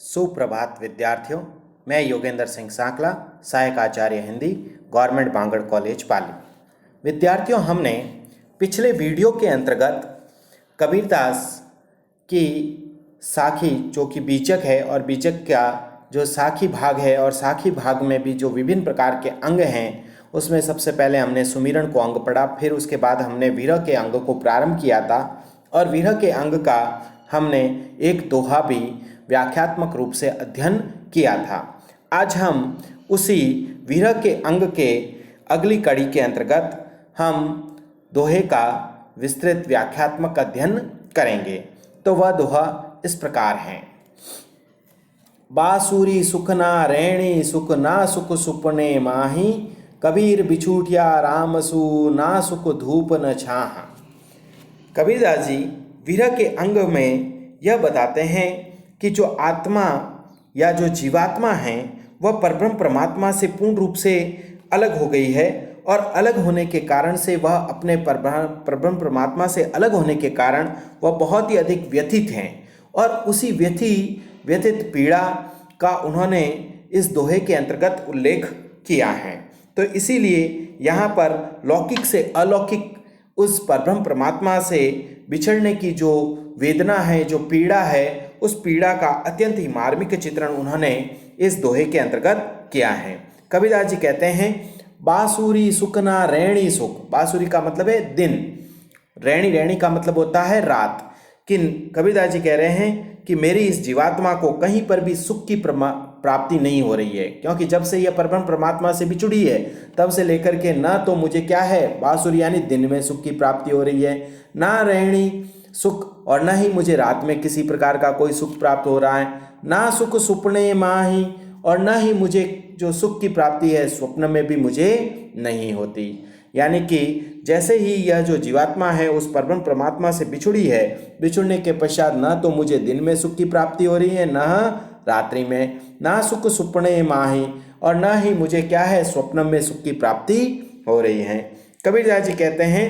सुप्रभात विद्यार्थियों, मैं योगेंद्र सिंह सांकला, सहायक आचार्य हिंदी, गवर्नमेंट बांगड़ कॉलेज पाली। विद्यार्थियों, हमने पिछले वीडियो के अंतर्गत कबीरदास की साखी जो कि बीजक है और बीजक का जो साखी भाग है और साखी भाग में भी जो विभिन्न प्रकार के अंग हैं उसमें सबसे पहले हमने सुमिरन को अंग पढ़ा, फिर उसके बाद हमने विरह के अंग को प्रारंभ किया था और विरह के अंग का हमने एक दोहा भी व्याख्यात्मक रूप से अध्ययन किया था। आज हम उसी विरह के अंग के अगली कड़ी के अंतर्गत हम दोहे का विस्तृत व्याख्यात्मक अध्ययन करेंगे। तो वह दोहा इस प्रकार है। बांसुरी सुख ना रैणी सुख ना सुख सुपने माही, कबीर बिछूटिया रामसु ना सुख धूप न छाहा। कबीरदास जी विरह के अंग में यह बताते हैं कि जो आत्मा या जो जीवात्मा है वह परब्रह्म परमात्मा से पूर्ण रूप से अलग हो गई है और अलग होने के कारण से वह अपने परब्रह्म परमात्मा से अलग होने के कारण वह बहुत ही अधिक व्यथित हैं और उसी व्यथित पीड़ा का उन्होंने इस दोहे के अंतर्गत उल्लेख किया है। तो इसीलिए यहाँ पर लौकिक से अलौकिक उस परब्रह्म परमात्मा से बिछड़ने की जो वेदना है, जो पीड़ा है, उस पीड़ा का अत्यंत ही मार्मिक चित्रण उन्होंने इस दोहे के अंतर्गत किया है। कबीरदास जी कहते हैं बांसुरी सुख ना रैणी सुख। बांसुरी का मतलब है दिन, रैणी का मतलब होता है रात। कि कबीरदास जी कह रहे हैं कि मेरी इस जीवात्मा को कहीं पर भी सुख की प्राप्ति नहीं हो रही है, क्योंकि जब से यह परब्रह्म परमात्मा से बिछुड़ी है तब से लेकर के ना तो मुझे क्या है बांसुरी यानी दिन में सुख की प्राप्ति हो रही है, ना रैणी सुख और ना ही मुझे रात में किसी प्रकार का कोई सुख प्राप्त हो रहा है, ना सुख सुपने माही और ना ही मुझे जो सुख की प्राप्ति है स्वप्न में भी मुझे नहीं होती। यानी कि जैसे ही यह जो जीवात्मा है उस परब्रह्म परमात्मा से बिछुड़ी है, बिछुड़ने के पश्चात न तो मुझे दिन में सुख की प्राप्ति हो रही है, न रात्रि में, ना सुख सुपने माही और न ही मुझे क्या है स्वप्न में सुख की प्राप्ति हो रही है। कबीरदास जी कहते हैं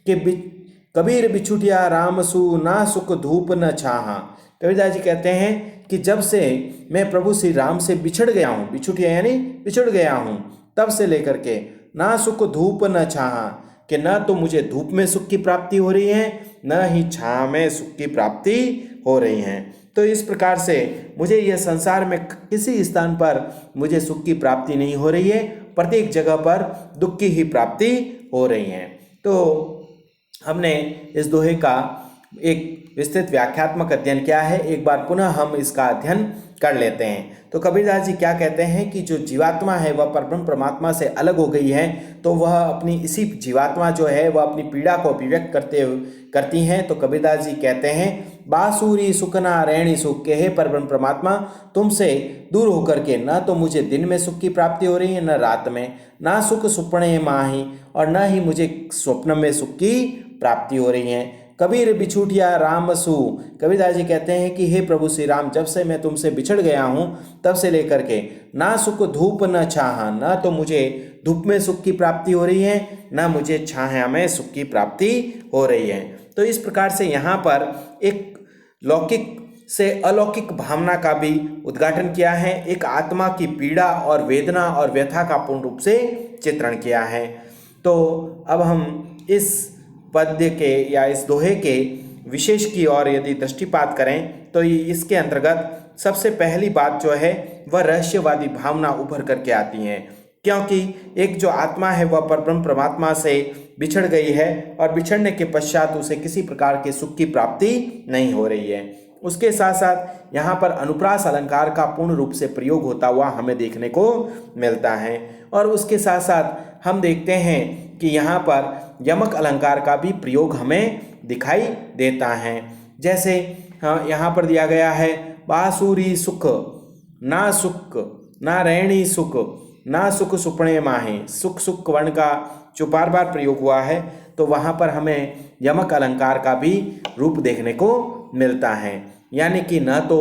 कि कबीर बिछुटिया रामसु ना सुख धूप न छाहा। कबीरदास जी कहते हैं कि जब से मैं प्रभु श्री राम से बिछड़ गया हूँ, बिछुटिया यानी बिछड़ गया हूँ, तब से लेकर के ना सुख धूप न छाहा, कि न तो मुझे धूप में सुख की प्राप्ति हो रही है न ही छाह में सुख की प्राप्ति हो रही है। तो इस प्रकार से मुझे यह संसार में किसी स्थान पर मुझे सुख की प्राप्ति नहीं हो रही है, प्रत्येक जगह पर दुख की ही प्राप्ति हो रही है। तो हमने इस दोहे का एक विस्तृत व्याख्यात्मक अध्ययन किया है। एक बार पुनः हम इसका अध्ययन कर लेते हैं। तो कबीरदास जी क्या कहते हैं कि जो जीवात्मा है वह परब्रह्म परमात्मा से अलग हो गई है, तो वह अपनी इसी जीवात्मा जो है वह अपनी पीड़ा को अभिव्यक्त करती हैं। तो कबीरदास जी कहते हैं बांसुरी सुख ना रैणी सुख, के हे परब्रह्म परमात्मा तुमसे दूर होकर के न तो मुझे दिन में सुख की प्राप्ति हो रही है न रात में, ना सुख सुपने माही और न ही मुझे स्वप्न में सुख की प्राप्ति हो रही है। कबीर बिछुटिया रामसु। कबीरदास जी कहते हैं कि हे प्रभु श्री राम, जब से मैं तुमसे बिछड़ गया हूँ तब से लेकर के ना सुख धूप न छाहा, न तो मुझे धूप में सुख की प्राप्ति हो रही है न मुझे छाया में सुख की प्राप्ति हो रही है। तो इस प्रकार से यहाँ पर एक लौकिक से अलौकिक भावना का भी उद्घाटन किया है, एक आत्मा की पीड़ा और वेदना और व्यथा का पूर्ण रूप से चित्रण किया है। तो अब हम इस पद्य के या इस दोहे के विशेष की ओर यदि दृष्टिपात करें तो इसके अंतर्गत सबसे पहली बात जो है वह रहस्यवादी भावना उभर करके आती है, क्योंकि एक जो आत्मा है वह परब्रह्म परमात्मा से बिछड़ गई है और बिछड़ने के पश्चात उसे किसी प्रकार के सुख की प्राप्ति नहीं हो रही है। उसके साथ साथ यहाँ पर अनुप्रास अलंकार का पूर्ण रूप से प्रयोग होता हुआ हमें देखने को मिलता है और उसके साथ साथ हम देखते हैं कि यहाँ पर यमक अलंकार का भी प्रयोग हमें दिखाई देता है। जैसे यहाँ पर दिया गया है बांसुरी सुख ना रैणी सुख ना सुख सुपने माहे। सुख वर्ण का जो बार बार प्रयोग हुआ है तो वहाँ पर हमें यमक अलंकार का भी रूप देखने को मिलता है, यानी कि न तो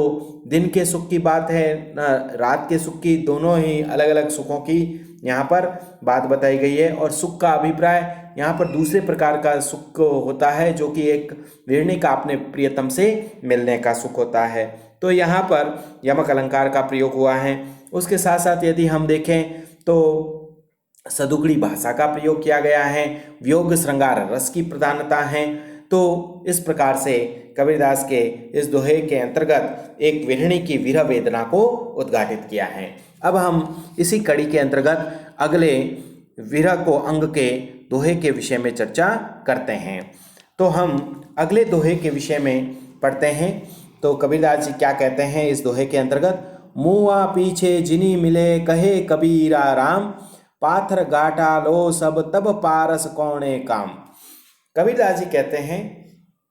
दिन के सुख की बात है न रात के सुख की, दोनों ही अलग अलग सुखों की यहाँ पर बात बताई गई है। और सुख का अभिप्राय यहाँ पर दूसरे प्रकार का सुख होता है जो कि एक वीरणी का अपने प्रियतम से मिलने का सुख होता है। तो यहाँ पर यमक अलंकार का प्रयोग हुआ है। उसके साथ साथ यदि हम देखें तो सदुगड़ी भाषा का प्रयोग किया गया है, वियोग श्रृंगार रस की प्रधानता है। तो इस प्रकार से कबीरदास के इस दोहे के अंतर्गत एक विरहिणी की विरह वेदना को उद्घाटित किया है। अब हम इसी कड़ी के अंतर्गत अगले विरह को अंग के दोहे के विषय में चर्चा करते हैं। तो हम अगले दोहे के विषय में पढ़ते हैं। तो कबीरदास जी क्या कहते हैं इस दोहे के अंतर्गत, मुआ पीछे जिनी मिले कहे कबीरा राम, पाथर गाटा लो सब तब पारस कौने काम। कबीरदास जी कहते हैं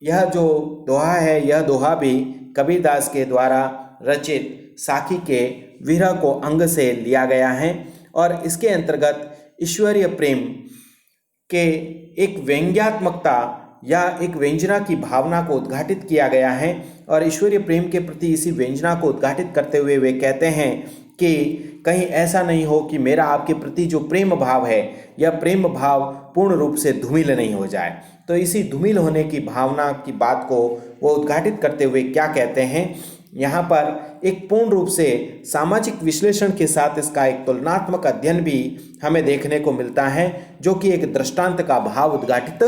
यह जो दोहा है, यह दोहा भी कबीरदास के द्वारा रचित साखी के विरह को अंग से लिया गया है और इसके अंतर्गत ईश्वरीय प्रेम के एक व्यंग्यात्मकता या एक व्यंजना की भावना को उद्घाटित किया गया है। और ईश्वरीय प्रेम के प्रति इसी व्यंजना को उद्घाटित करते हुए वे कहते हैं कि कहीं ऐसा नहीं हो कि मेरा आपके प्रति जो प्रेम भाव है यह प्रेम भाव पूर्ण रूप से धूमिल नहीं हो जाए। तो इसी धूमिल होने की भावना की बात को वो उद्घाटित करते हुए क्या कहते हैं, यहाँ पर एक पूर्ण रूप से सामाजिक विश्लेषण के साथ इसका एक तुलनात्मक अध्ययन भी हमें देखने को मिलता है, जो कि एक दृष्टांत का भाव उद्घाटित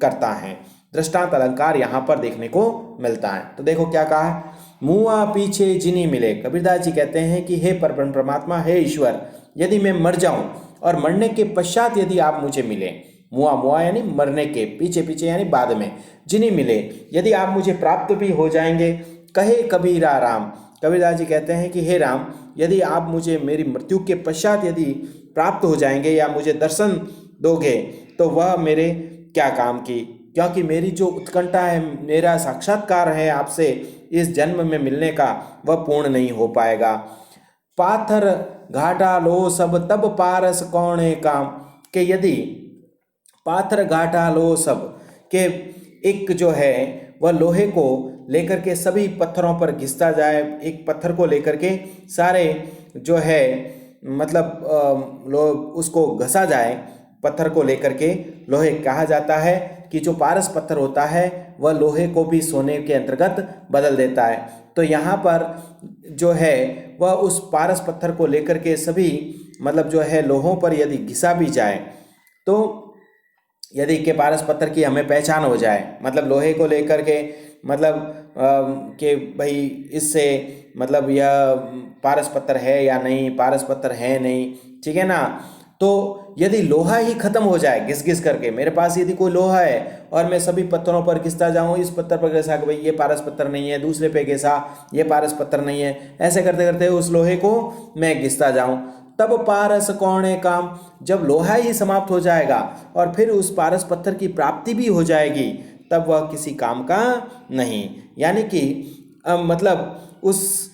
करता है। दृष्टांत अलंकार यहाँ पर देखने को मिलता है। तो देखो क्या कहा है, मुआ पीछे जिनी मिले। कबीरदास जी कहते हैं कि हे परब्रह्म परमात्मा, हे ईश्वर, यदि मैं मर जाऊं और मरने के पश्चात यदि आप मुझे मिले, मुआ मुआ यानी मरने के, पीछे पीछे यानी बाद में, जिनी मिले, यदि आप मुझे प्राप्त भी हो जाएंगे, कहे कबीरा राम। कबीरदास जी कहते हैं कि हे राम, यदि आप मुझे मेरी मृत्यु के पश्चात यदि प्राप्त हो जाएंगे या मुझे दर्शन दोगे तो वह मेरे क्या काम की, क्योंकि मेरी जो उत्कंठा है, मेरा साक्षात्कार है आपसे इस जन्म में मिलने का, वह पूर्ण नहीं हो पाएगा। पाथर घाटा लो सब तब पारस कौने काम, के यदि पाथर घाटा लो सब के एक जो है वह लोहे को लेकर के सभी पत्थरों पर घिसता जाए, एक पत्थर को लेकर के सारे जो है मतलब उसको घसा जाए, पत्थर को लेकर के लोहे, कहा जाता है कि जो पारस पत्थर होता है वह लोहे को भी सोने के अंतर्गत बदल देता है। तो यहाँ पर जो है वह उस पारस पत्थर को लेकर के सभी मतलब जो है लोहों पर यदि घिसा भी जाए, तो यदि के पारस पत्थर की हमें पहचान हो जाए, मतलब लोहे को लेकर के मतलब कि भाई इससे मतलब यह पारस पत्थर है या नहीं, पारस पत्थर है नहीं, ठीक है ना। तो यदि लोहा ही खत्म हो जाए घिस घिस करके, मेरे पास यदि कोई लोहा है और मैं सभी पत्थरों पर घिसता जाऊं, इस पत्थर पर घिसा कि भाई ये पारस पत्थर नहीं है, दूसरे पे घिसा ये पारस पत्थर नहीं है, ऐसे करते करते उस लोहे को मैं घिसता जाऊं, तब पारस कौने काम, जब लोहा ही समाप्त हो जाएगा और फिर उस पारस पत्थर की प्राप्ति भी हो जाएगी, तब वह किसी काम का नहीं। यानी कि मतलब उस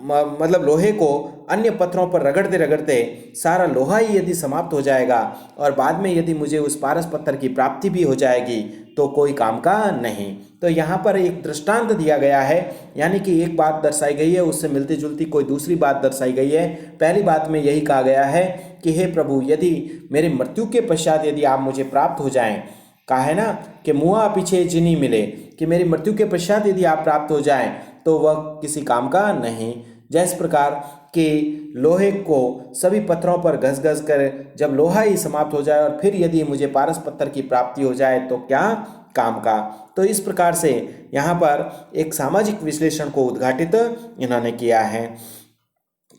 मतलब लोहे को अन्य पत्थरों पर रगड़ते रगड़ते सारा लोहा ही यदि समाप्त हो जाएगा और बाद में यदि मुझे उस पारस पत्थर की प्राप्ति भी हो जाएगी तो कोई काम का नहीं। तो यहाँ पर एक दृष्टांत दिया गया है, यानी कि एक बात दर्शाई गई है, उससे मिलती जुलती कोई दूसरी बात दर्शाई गई है। पहली बात में यही कहा गया है कि हे प्रभु, यदि मेरी मृत्यु के पश्चात यदि आप मुझे प्राप्त हो जाएं, कहा है ना कि मुआ पीछे जिनी मिले, कि मेरी मृत्यु के पश्चात यदि आप प्राप्त हो जाएं तो वह किसी काम का नहीं। जिस प्रकार कि लोहे को सभी पत्थरों पर घस घस कर जब लोहा ही समाप्त हो जाए और फिर यदि मुझे पारस पत्थर की प्राप्ति हो जाए तो क्या काम का। तो इस प्रकार से यहाँ पर एक सामाजिक विश्लेषण को उद्घाटित इन्होंने किया है।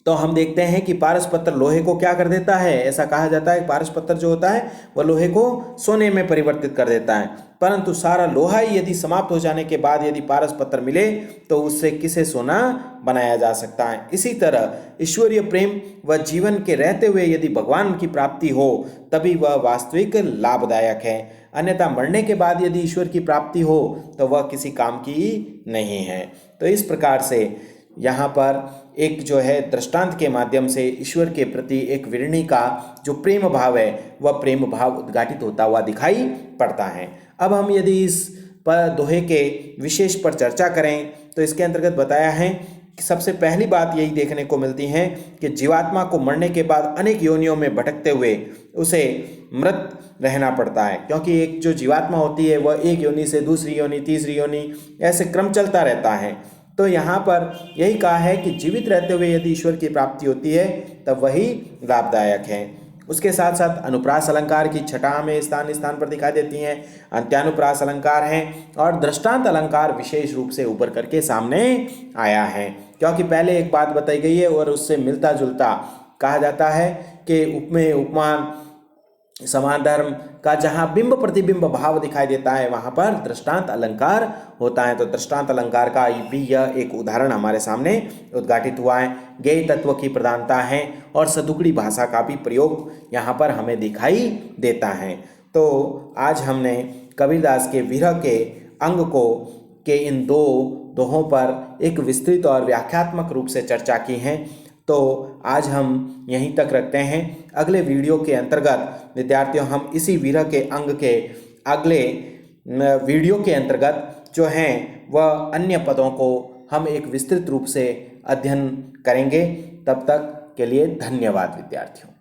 तो हम देखते हैं कि पारस पत्थर लोहे को क्या कर देता है, ऐसा कहा जाता है पारस पत्थर जो होता है वह लोहे को सोने में परिवर्तित कर देता है, परंतु सारा लोहा ही यदि समाप्त हो जाने के बाद यदि पारस पत्थर मिले तो उससे किसे सोना बनाया जा सकता है। इसी तरह ईश्वरीय प्रेम व जीवन के रहते हुए यदि भगवान की प्राप्ति हो तभी वह वास्तविक लाभदायक है, अन्यथा मरने के बाद यदि ईश्वर की प्राप्ति हो तो वह किसी काम की नहीं है। तो इस प्रकार से यहाँ पर एक जो है दृष्टांत के माध्यम से ईश्वर के प्रति एक विरणी का जो प्रेम भाव है वह प्रेम भाव उद्घाटित होता हुआ दिखाई पड़ता है। अब हम यदि इस पर दोहे के विशेष पर चर्चा करें तो इसके अंतर्गत बताया है कि सबसे पहली बात यही देखने को मिलती है कि जीवात्मा को मरने के बाद अनेक योनियों में भटकते हुए उसे मृत रहना पड़ता है, क्योंकि एक जो जीवात्मा होती है वह एक योनि से दूसरी योनि, तीसरी योनि, ऐसे क्रम चलता रहता है। तो यहाँ पर यही कहा है कि जीवित रहते हुए यदि ईश्वर की प्राप्ति होती है तब वही लाभदायक है। उसके साथ साथ अनुप्रास अलंकार की छटा में स्थान स्थान पर दिखाई देती हैं, अंत्यानुप्रास अलंकार हैं और दृष्टांत अलंकार विशेष रूप से उभर करके सामने आया है, क्योंकि पहले एक बात बताई गई है और उससे मिलता जुलता कहा जाता है कि उपमेय उपमान समान धर्म का जहाँ बिंब प्रतिबिंब भाव दिखाई देता है वहाँ पर दृष्टांत अलंकार होता है। तो दृष्टांत अलंकार का भी यह एक उदाहरण हमारे सामने उद्घाटित हुआ है। ज्ञेय तत्व की प्रधानता है और सदुगड़ी भाषा का भी प्रयोग यहाँ पर हमें दिखाई देता है। तो आज हमने कबीरदास के विरह के अंग को के इन दो दोहों पर एक विस्तृत और व्याख्यात्मक रूप से चर्चा की है। तो आज हम यहीं तक रखते हैं। अगले वीडियो के अंतर्गत विद्यार्थियों हम इसी विरह के अंग के अगले वीडियो के अंतर्गत जो हैं वह अन्य पदों को हम एक विस्तृत रूप से अध्ययन करेंगे। तब तक के लिए धन्यवाद विद्यार्थियों।